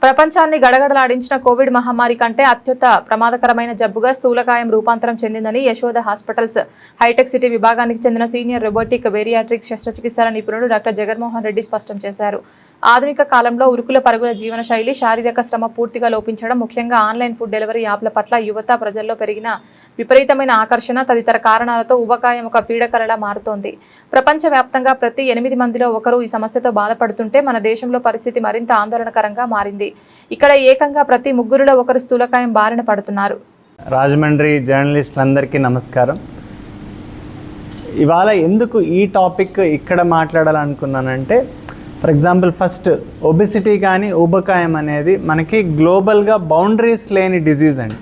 ప్రపంచాన్ని గడగడలాడించిన కోవిడ్ మహమ్మారి కంటే అత్యంత ప్రమాదకరమైన జబ్బుగా స్థూలకాయం రూపాంతరం చెందిందని యశోద హాస్పిటల్స్ హైటెక్ సిటీ విభాగానికి చెందిన సీనియర్ రోబోటిక్ బేరియాట్రిక్ శస్త్రచికిత్సల నిపుణుడు డాక్టర్ జగన్మోహన్ రెడ్డి స్పష్టం చేశారు. ఆధునిక కాలంలో ఉరుకుల పరుగుల జీవన శైలి, శారీరక శ్రమ పూర్తిగా లోపించడం, ముఖ్యంగా ఆన్లైన్ ఫుడ్ డెలివరీ యాప్ల పట్ల యువత ప్రజల్లో పెరిగిన విపరీతమైన ఆకర్షణ తదితర కారణాలతో ఊబకాయం ఒక పీడకలలా మారుతోంది. ప్రపంచవ్యాప్తంగా ప్రతి 8 మందిలో ఒకరు ఈ సమస్యతో బాధపడుతుంటే మన దేశంలో పరిస్థితి మరింత ఆందోళనకరంగా మారింది. ఇక్కడ ఏకంగా ప్రతి 3లో ఒకరు స్థూలకాయం బారిన పడుతున్నారు. రాజమండ్రి జర్నలిస్టులందరికీ నమస్కారం. ఇవాళ ఎందుకు ఈ టాపిక్ ఇక్కడ మాట్లాడాలనుకున్నానంటే, ఫర్ ఎగ్జాంపుల్ ఫస్ట్ ఒబెసిటీ కానీ ఊబకాయం అనేది మనకి గ్లోబల్గా బౌండరీస్ లేని డిజీజ్ అండి.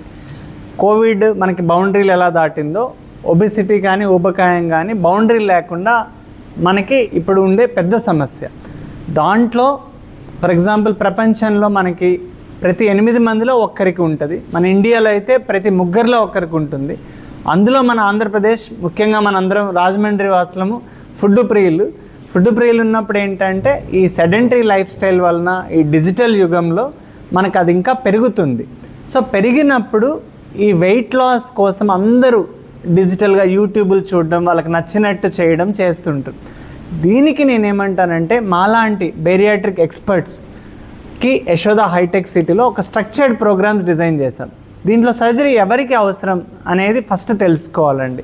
కోవిడ్ మనకి బౌండరీలు ఎలా దాటిందో, ఒబెసిటీ కానీ ఊబకాయం కానీ బౌండరీ లేకుండా మనకి ఇప్పుడు ఉండే పెద్ద సమస్య. దాంట్లో ఫర్ ఎగ్జాంపుల్ ప్రపంచంలో మనకి ప్రతి 8 మందిలో ఒక్కరికి ఉంటుంది. మన ఇండియాలో అయితే ప్రతి 3లో ఒకరికి ఉంటుంది. అందులో మన ఆంధ్రప్రదేశ్, ముఖ్యంగా మన అందరం రాజమండ్రి వాసులము ఫుడ్ ప్రియులు ఉన్నప్పుడు ఏంటంటే ఈ సెడెంటరీ లైఫ్ స్టైల్ వలన ఈ డిజిటల్ యుగంలో మనకు అది ఇంకా పెరుగుతుంది. సో పెరిగినప్పుడు ఈ వెయిట్ లాస్ కోసం అందరూ డిజిటల్గా యూట్యూబ్లు చూడడం, వాళ్ళకి నచ్చినట్టు చేయడం చేస్తుంటారు. దీనికి నేనేమంటానంటే, మాలాంటి బేరియాట్రిక్ ఎక్స్పర్ట్స్కి యశోద హైటెక్ సిటీలో ఒక స్ట్రక్చర్డ్ ప్రోగ్రామ్స్ డిజైన్ చేశాం. దీంట్లో సర్జరీ ఎవరికి అవసరం అనేది ఫస్ట్ తెలుసుకోవాలండి.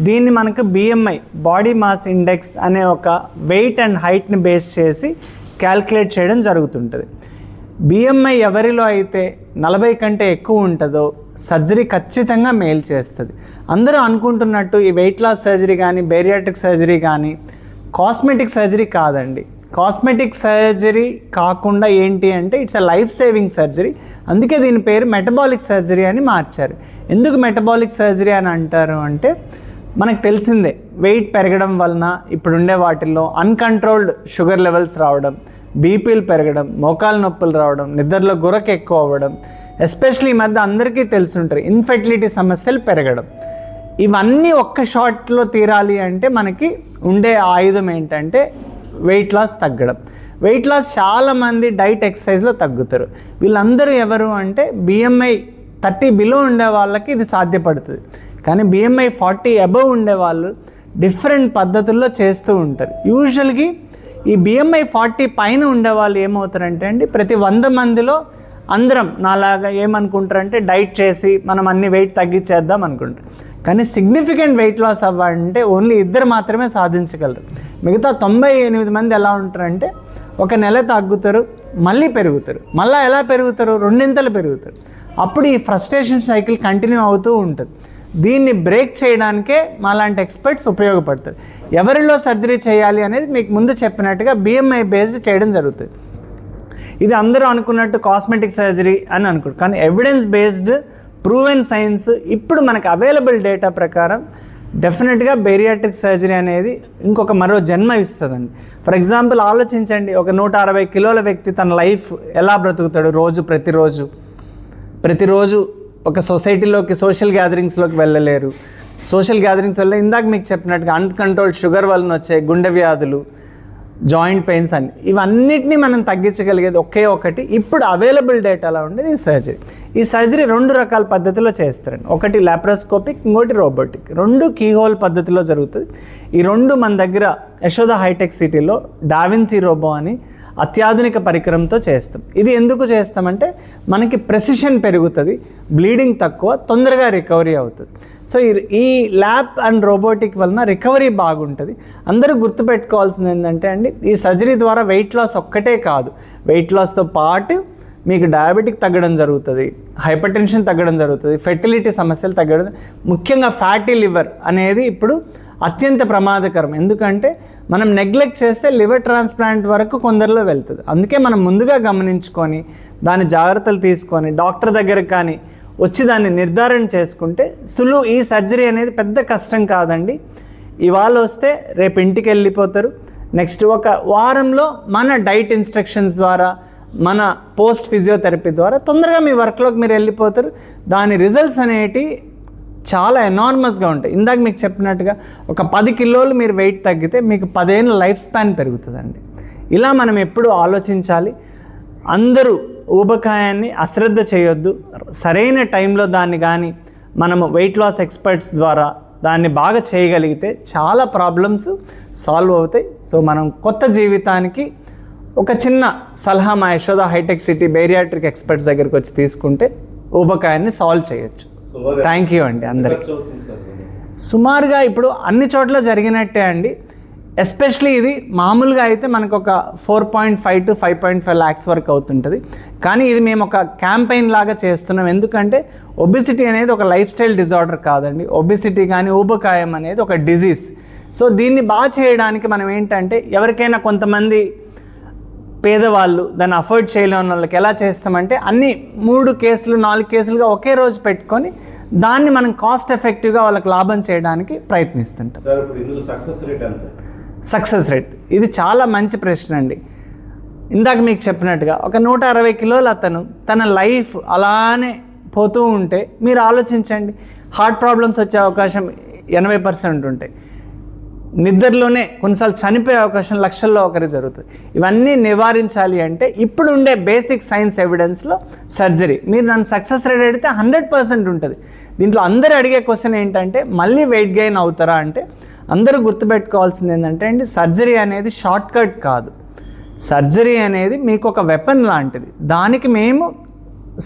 దీన్ని మనకు BMI, బాడీ మాస్ ఇండెక్స్ అనే ఒక వెయిట్ అండ్ హైట్ని బేస్ చేసి క్యాల్కులేట్ చేయడం జరుగుతుంటుంది. BMI ఎవరిలో అయితే 40 కంటే ఎక్కువ ఉంటుందో సర్జరీ ఖచ్చితంగా మేలు చేస్తుంది. అందరూ అనుకుంటున్నట్టు ఈ వెయిట్ లాస్ సర్జరీ కానీ బేరియాట్రిక్ సర్జరీ కానీ కాస్మెటిక్ సర్జరీ కాదండి. కాస్మెటిక్ సర్జరీ కాకుండా ఏంటి అంటే it's a life saving surgery. అందుకే దీని పేరు మెటబాలిక్ సర్జరీ అని మార్చారు. ఎందుకు మెటబాలిక్ సర్జరీ అని అంటారు అంటే, మనకు తెలిసిందే వెయిట్ పెరగడం వలన ఇప్పుడుండే వాటిల్లో అన్కంట్రోల్డ్ షుగర్ లెవెల్స్ రావడం, బీపీలు పెరగడం, మోకాలు నొప్పులు రావడం, నిద్రలో గురక ఎక్కువ అవ్వడం, ఎస్పెషల్లీ ఈ మధ్య అందరికీ తెలుసుంటారు ఇన్ఫెర్టిలిటీ సమస్యలు పెరగడం. ఇవన్నీ ఒక్క షాట్లో తీరాలి అంటే మనకి ఉండే ఆయుధం ఏంటంటే వెయిట్ లాస్ తగ్గడం. వెయిట్ లాస్ చాలామంది డైట్ ఎక్సర్సైజ్లో తగ్గుతారు. వీళ్ళందరూ ఎవరు అంటే BMI 30 బిలో ఉండే వాళ్ళకి ఇది సాధ్యపడుతుంది. కానీ BMI 40 అబవ్ ఉండే వాళ్ళు డిఫరెంట్ పద్ధతుల్లో చేస్తూ ఉంటారు. యూజువల్గా ఈ BMI 40 పైన ఉండే వాళ్ళు ఏమవుతారంటే అండి, ప్రతి 100 మందిలో అందరం నాలాగా ఏమనుకుంటారంటే డైట్ చేసి మనం అన్ని వెయిట్ తగ్గించేద్దాం అనుకుంటారు. కానీ సిగ్నిఫికెంట్ వెయిట్ లాస్ అవ్వాలంటే ఓన్లీ 2 మాత్రమే సాధించగలరు. మిగతా 98 మంది ఎలా ఉంటారంటే ఒక నెల తగ్గుతారు, మళ్ళీ పెరుగుతారు. మళ్ళీ ఎలా పెరుగుతారు? 2 పెరుగుతారు. అప్పుడు ఈ ఫ్రస్ట్రేషన్ సైకిల్ కంటిన్యూ అవుతూ ఉంటుంది. దీన్ని బ్రేక్ చేయడానికే మాలాంటి ఎక్స్పర్ట్స్ ఉపయోగపడతారు. ఎవరిలో సర్జరీ చేయాలి అనేది మీకు ముందు చెప్పినట్టుగా BMI బేస్డ్ చేయడం జరుగుతుంది. ఇది అందరూ అనుకున్నట్టు కాస్మెటిక్ సర్జరీ అని అనుకుంటారు. కానీ ఎవిడెన్స్ బేస్డ్ ప్రూవెన్ సైన్స్ ఇప్పుడు మనకు అవైలబుల్ డేటా ప్రకారం డెఫినెట్గా బేరియాట్రిక్ సర్జరీ అనేది మరో జన్మ ఇస్తుందండి. ఫర్ ఎగ్జాంపుల్ ఆలోచించండి, ఒక 160 కిలోల వ్యక్తి తన లైఫ్ ఎలా బ్రతుకుతాడు? ప్రతిరోజు ఒక సొసైటీలోకి, సోషల్ గ్యాదరింగ్స్లోకి వెళ్ళలేరు. సోషల్ గ్యాదరింగ్స్ వల్ల ఇందాక మీకు చెప్పినట్టుగా అన్కంట్రోల్డ్ షుగర్ వలన వచ్చే గుండె వ్యాధులు, జాయింట్ పెయిన్స్ అన్ని, ఇవన్నిటిని మనం తగ్గించగలిగేది ఒకే ఒకటి ఇప్పుడు అవైలబుల్ డేటాలో ఉండేది ఈ సర్జరీ. ఈ సర్జరీ 2 రకాల పద్ధతిలో చేస్తారండి. ఒకటి లాప్రోస్కోపిక్, ఇంకోటి రోబోటిక్. 2 కీహోల్ పద్ధతిలో జరుగుతుంది. ఈ 2 మన దగ్గర యశోద హైటెక్ సిటీలో డావిన్సీ రోబో అని అత్యాధునిక పరికరంతో చేస్తాం. ఇది ఎందుకు చేస్తామంటే మనకి ప్రెసిషన్ పెరుగుతుంది, బ్లీడింగ్ తక్కువ, తొందరగా రికవరీ అవుతుంది. సో ఈ ల్యాబ్ అండ్ రోబోటిక్ వలన రికవరీ బాగుంటుంది. అందరూ గుర్తుపెట్టుకోవాల్సింది ఏంటంటే అండి, ఈ సర్జరీ ద్వారా వెయిట్ లాస్ ఒక్కటే కాదు, వెయిట్ లాస్తో పాటు మీకు డయాబెటిక్ తగ్గడం జరుగుతుంది, హైపర్ టెన్షన్ తగ్గడం జరుగుతుంది, ఫెర్టిలిటీ సమస్యలు తగ్గడం, ముఖ్యంగా ఫ్యాటీ లివర్ అనేది ఇప్పుడు అత్యంత ప్రమాదకరం. ఎందుకంటే మనం నెగ్లెక్ట్ చేస్తే లివర్ ట్రాన్స్ప్లాంట్ వరకు కొందరిలో వెళ్తుంది. అందుకే మనం ముందుగా గమనించుకొని దాని జాగ్రత్తలు తీసుకొని డాక్టర్ దగ్గరకు కానీ వచ్చి దాన్ని నిర్ధారణ చేసుకుంటే సులువు. ఈ సర్జరీ అనేది పెద్ద కష్టం కాదండి. ఇవాళ వస్తే రేపు ఇంటికి వెళ్ళిపోతారు. నెక్స్ట్ ఒక వారంలో మన డైట్ ఇన్స్ట్రక్షన్స్ ద్వారా, మన పోస్ట్ ఫిజియోథెరపీ ద్వారా తొందరగా మీ వర్క్లోకి మీరు వెళ్ళిపోతారు. దాని రిజల్ట్స్ అనేటివి చాలా ఎనార్మస్గా ఉంటాయి. ఇందాక మీకు చెప్పినట్టుగా ఒక 10 కిలోలు మీరు వెయిట్ తగ్గితే మీకు 10 ఏళ్ళ లైఫ్ స్పాన్ పెరుగుతుందండి. ఇలా మనం ఎప్పుడు ఆలోచించాలి. అందరూ ఊబకాయాన్ని అశ్రద్ధ చేయొద్దు. సరైన టైంలో దాన్ని కానీ మనము వెయిట్ లాస్ ఎక్స్పర్ట్స్ ద్వారా దాన్ని బాగా చేయగలిగితే చాలా ప్రాబ్లమ్స్ సాల్వ్ అవుతాయి. సో మనం కొత్త జీవితానికి ఒక చిన్న సలహా మా Yashoda Hitech City bariatric experts దగ్గరికి వచ్చి తీసుకుంటే ఊబకాయాన్ని సాల్వ్ చేయొచ్చు. థ్యాంక్ యూ అండి అందరికీ. సుమారుగా ఇప్పుడు అన్ని చోట్ల జరిగినట్టే అండి. ఎస్పెషలీ ఇది మామూలుగా అయితే మనకు ఒక 4.5 to 5.5 lakhs వరకు అవుతుంటుంది. కానీ ఇది మేము ఒక క్యాంపెయిన్ లాగా చేస్తున్నాం. ఎందుకంటే ఒబిసిటీ అనేది ఒక లైఫ్ స్టైల్ డిజార్డర్ కాదండి. ఒబిసిటీ కానీ ఊబకాయం అనేది ఒక డిజీజ్. సో దీన్ని బాగా చేయడానికి మనం ఏంటంటే ఎవరికైనా కొంతమంది పేదవాళ్ళు దాన్ని అఫోర్డ్ చేయలేని వాళ్ళకి ఎలా చేస్తామంటే అన్ని 3 కేసులు 4 కేసులుగా ఒకే రోజు పెట్టుకొని దాన్ని మనం కాస్ట్ ఎఫెక్టివ్గా వాళ్ళకి లాభం చేయడానికి ప్రయత్నిస్తుంటాం. సక్సెస్ రేట్ ఇది చాలా మంచి ప్రశ్న అండి. ఇందాక మీకు చెప్పినట్టుగా ఒక 160 కిలోలు అతను తన లైఫ్ అలానే పోతూ ఉంటే మీరు ఆలోచించండి, హార్ట్ ప్రాబ్లమ్స్ వచ్చే అవకాశం 80% ఉంటాయి. నిద్రలోనే కొన్నిసార్లు చనిపోయే అవకాశం లక్షల్లో ఒకరి జరుగుతుంది. ఇవన్నీ నివారించాలి అంటే ఇప్పుడు ఉండే బేసిక్ సైన్స్ ఎవిడెన్స్లో సర్జరీ. మీరు నన్ను సక్సెస్ రేట్ అడిగితే 100% ఉంటుంది. దీంట్లో అందరూ అడిగే క్వశ్చన్ ఏంటంటే మళ్ళీ వెయిట్ గెయిన్ అవుతారా అంటే అందరూ గుర్తుపెట్టుకోవాల్సింది ఏంటంటే అండి, సర్జరీ అనేది షార్ట్ కట్ కాదు. సర్జరీ అనేది మీకు ఒక వెపన్ లాంటిది. దానికి మేము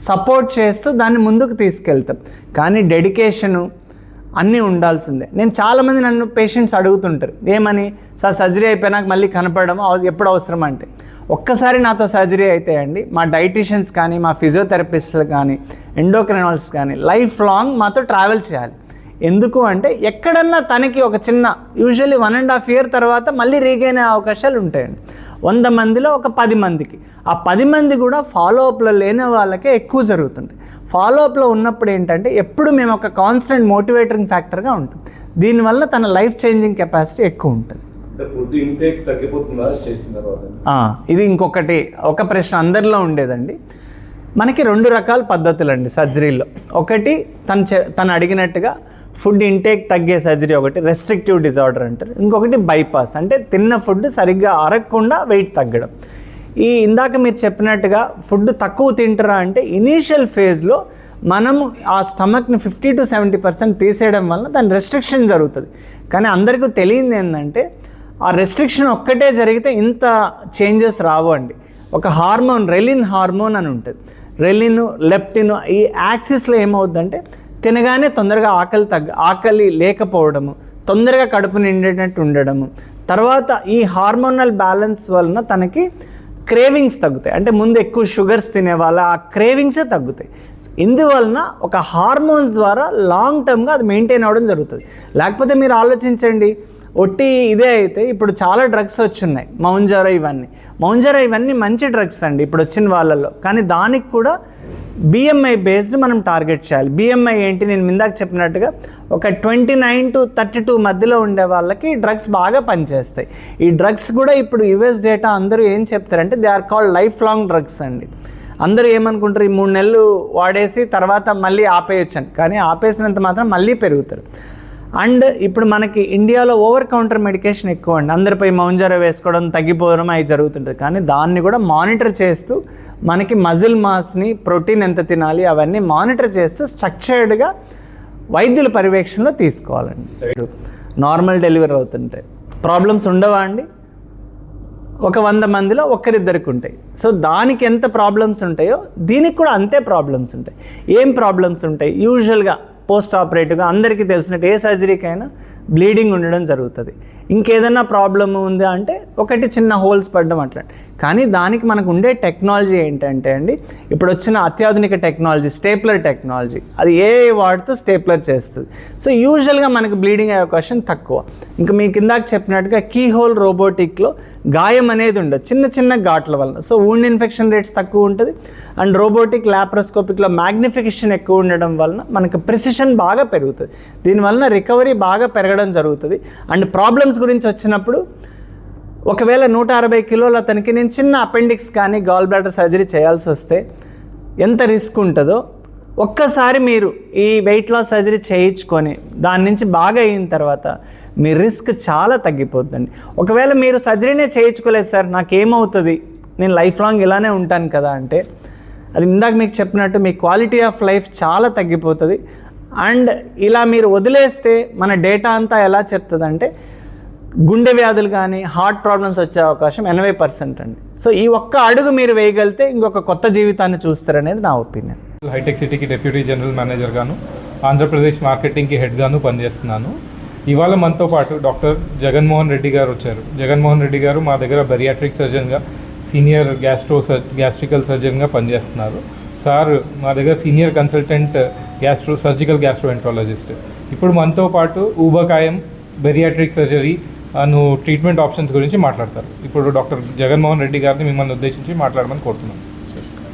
సపోర్ట్ చేస్తూ దాన్ని ముందుకు తీసుకెళ్తాం. కానీ డెడికేషను అన్నీ ఉండాల్సిందే. నేను చాలామంది నన్ను పేషెంట్స్ అడుగుతుంటారు ఏమని, సార్ సర్జరీ అయిపోయినాక మళ్ళీ కనపడడం ఎప్పుడు అవసరం అంటే, ఒక్కసారి నాతో సర్జరీ అయితే అండి మా డైటీషియన్స్ కానీ మా ఫిజియోథెరపిస్టులు కానీ ఎండోక్రైనాలజిస్ట్ కానీ లైఫ్ లాంగ్ మాతో ట్రావెల్ చేయాలి. ఎందుకు అంటే ఎక్కడన్నా తనకి ఒక చిన్న యూజువల్లీ 1.5 year తర్వాత మళ్ళీ రీగైన్ అయ్యే అవకాశాలు ఉంటాయండి. 100 మందిలో ఒక 10 మందికి. ఆ 10 మంది కూడా ఫాలోఅప్లో లేని వాళ్ళకే ఎక్కువ జరుగుతుంది. ఫాలోఅప్లో ఉన్నప్పుడు ఏంటంటే ఎప్పుడు మేము ఒక కాన్స్టెంట్ మోటివేటింగ్ ఫ్యాక్టర్గా ఉంటుంది. దీనివల్ల తన లైఫ్ చేంజింగ్ కెపాసిటీ ఎక్కువ ఉంటుంది. ఇది ఇంకొకటి ఒక ప్రశ్న అందరిలో ఉండేదండి. మనకి 2 రకాల పద్ధతులు అండి సర్జరీలో. ఒకటి తను అడిగినట్టుగా ఫుడ్ ఇంటేక్ తగ్గే సర్జరీ, ఒకటి రెస్ట్రిక్టివ్ డిజార్డర్ అంటారు. ఇంకొకటి బైపాస్ అంటే తిన్న ఫుడ్ సరిగ్గా అరగకుండా వెయిట్ తగ్గడం. ఇందాక మీరు చెప్పినట్టుగా ఫుడ్ తక్కువ తింటారా అంటే ఇనీషియల్ ఫేజ్లో మనము ఆ స్టమక్ని 50 to 70% తీసేయడం వల్ల దాని రెస్ట్రిక్షన్ జరుగుతుంది. కానీ అందరికీ తెలియదు ఏంటంటే ఆ రెస్ట్రిక్షన్ ఒక్కటే జరిగితే ఇంత చేంజెస్ రావు అండి. ఒక హార్మోన్ రెలిన్ హార్మోన్ అని ఉంటుంది. రెలిన్ లెప్టిన్ ఈ యాక్సిస్లో ఏమవుద్దంటే తినగానే తొందరగా ఆకలి లేకపోవడము, తొందరగా కడుపు నిండేటట్టు ఉండడము, తర్వాత ఈ హార్మోనల్ బ్యాలెన్స్ వలన తనకి క్రేవింగ్స్ తగ్గుతాయి. అంటే ముందు ఎక్కువ షుగర్స్ తినేవాళ్ళ ఆ క్రేవింగ్సే తగ్గుతాయి. ఇందువలన ఒక హార్మోన్స్ ద్వారా లాంగ్ టర్మ్గా అది మెయింటైన్ అవ్వడం జరుగుతుంది. లేకపోతే మీరు ఆలోచించండి, ఒట్టి ఇదే అయితే ఇప్పుడు చాలా డ్రగ్స్ వచ్చున్నాయి, మౌంజారో ఇవన్నీ మంచి డ్రగ్స్ అండి ఇప్పుడు వచ్చిన వాళ్ళల్లో. కానీ దానికి కూడా బిఎంఐ బేస్డ్ మనం టార్గెట్ చేయాలి. బిఎంఐ ఏంటి, నేను ఇందాక చెప్పినట్టుగా ఒక 29 to 32 మధ్యలో ఉండే వాళ్ళకి డ్రగ్స్ బాగా పనిచేస్తాయి. ఈ డ్రగ్స్ కూడా ఇప్పుడు యుఎస్ డేటా అందరూ ఏం చెప్తారంటే they are called lifelong drugs అండి. అందరూ ఏమనుకుంటారు, ఈ 3 నెలలు వాడేసి తర్వాత మళ్ళీ ఆపేయొచ్చని. కానీ ఆపేసినంత మాత్రం మళ్ళీ పెరుగుతారు. అండ్ ఇప్పుడు మనకి ఇండియాలో ఓవర్ కౌంటర్ మెడికేషన్ ఎక్కువ అండి. అందరిపై మౌంజారో వేసుకోవడం, తగ్గిపోవడం అవి జరుగుతుంటుంది. కానీ దాన్ని కూడా మానిటర్ చేస్తూ మనకి మజిల్ మాస్ని, ప్రోటీన్ ఎంత తినాలి అవన్నీ మానిటర్ చేస్తూ స్ట్రక్చర్డ్గా వైద్యుల పర్యవేక్షణలో తీసుకోవాలండి. నార్మల్ డెలివరీ అవుతుంటాయి, ప్రాబ్లమ్స్ ఉండవా అండి? ఒక 100 మందిలో ఒకరిద్దరికి ఉంటాయి. సో దానికి ఎంత ప్రాబ్లమ్స్ ఉంటాయో దీనికి కూడా అంతే ప్రాబ్లమ్స్ ఉంటాయి. ఏం ప్రాబ్లమ్స్ ఉంటాయి? యూజువల్గా పోస్ట్ ఆపరేటివ్గా అందరికీ తెలిసినట్టు ఏ సర్జరీకైనా బ్లీడింగ్ ఉండడం జరుగుతుంది. ఇంకేదన్నా ప్రాబ్లమ్ ఉందా అంటే ఒకటి చిన్న హోల్స్ పడడం అట్లా. కానీ దానికి మనకు ఉండే టెక్నాలజీ ఏంటంటే అండి, ఇప్పుడు వచ్చిన అత్యాధునిక టెక్నాలజీ స్టేప్లర్ టెక్నాలజీ, అది ఏ వాడుతూ స్టేప్లర్ చేస్తుంది. సో యూజువల్గా మనకు బ్లీడింగ్ అయ్యే అవకాశం తక్కువ. ఇంకా మీకు ఇందాక చెప్పినట్టుగా కీ హోల్ రోబోటిక్లో గాయం అనేది ఉండదు, చిన్న ఘాట్ల వలన. సో వూండ్ ఇన్ఫెక్షన్ రేట్స్ తక్కువ ఉంటుంది. అండ్ రోబోటిక్ లాప్రోస్కోపిక్లో మ్యాగ్నిఫికేషన్ ఎక్కువ ఉండడం వలన మనకు ప్రిసిషన్ బాగా పెరుగుతుంది. దీనివలన రికవరీ బాగా పెరగడం జరుగుతుంది. అండ్ ప్రాబ్లమ్స్ గురించి వచ్చినప్పుడు ఒకవేళ 160 కిలోల అతనికి నేను చిన్న అపెండిక్స్ కానీ గాల్ బ్లాడర్ సర్జరీ చేయాల్సి వస్తే ఎంత రిస్క్ ఉంటుందో ఒక్కసారి మీరు ఈ వెయిట్ లాస్ సర్జరీ చేయించుకొని దాని నుంచి బాగా అయిన తర్వాత మీ రిస్క్ చాలా తగ్గిపోతుందండి. ఒకవేళ మీరు సర్జరీనే చేయించుకోలేదు, సార్ నాకేమవుతుంది, నేను లైఫ్ లాంగ్ ఇలానే ఉంటాను కదా అంటే అది ఇందాక మీకు చెప్పినట్టు మీ క్వాలిటీ ఆఫ్ లైఫ్ చాలా తగ్గిపోతుంది. అండ్ ఇలా మీరు వదిలేస్తే మన డేటా అంతా ఎలా చెప్తుందంటే గుండె వ్యాధులు కానీ హార్ట్ ప్రాబ్లమ్స్ వచ్చే అవకాశం 80% అండి. సో ఈ ఒక్క అడుగు మీరు వేయగలిగితే ఇంకొక కొత్త జీవితాన్ని చూస్తారనేది నా ఒపీనియన్. హైటెక్ సిటీకి డెప్యూటీ జనరల్ మేనేజర్ గాను, ఆంధ్రప్రదేశ్ మార్కెటింగ్కి హెడ్ గాను పనిచేస్తున్నాను. ఇవాళ మనతో పాటు డాక్టర్ జగన్మోహన్ రెడ్డి గారు వచ్చారు. జగన్మోహన్ రెడ్డి గారు మా దగ్గర బెరియాట్రిక్ సర్జన్గా, సీనియర్ గ్యాస్ట్రికల్ సర్జన్గా పనిచేస్తున్నారు. సార్ మా దగ్గర సీనియర్ కన్సల్టెంట్ సర్జికల్ గ్యాస్ట్రోఎంట్రాలజిస్ట్. ఇప్పుడు మనతో పాటు ఊబకాయం, బెరియాట్రిక్ సర్జరీ ట్రీట్మెంట్ ఆప్షన్స్ గురించి మాట్లాడతారు. ఇప్పుడు డాక్టర్ జగన్మోహన్ రెడ్డి గారిని మిమ్మల్ని ఉద్దేశించి మాట్లాడమని కోరుతున్నాను.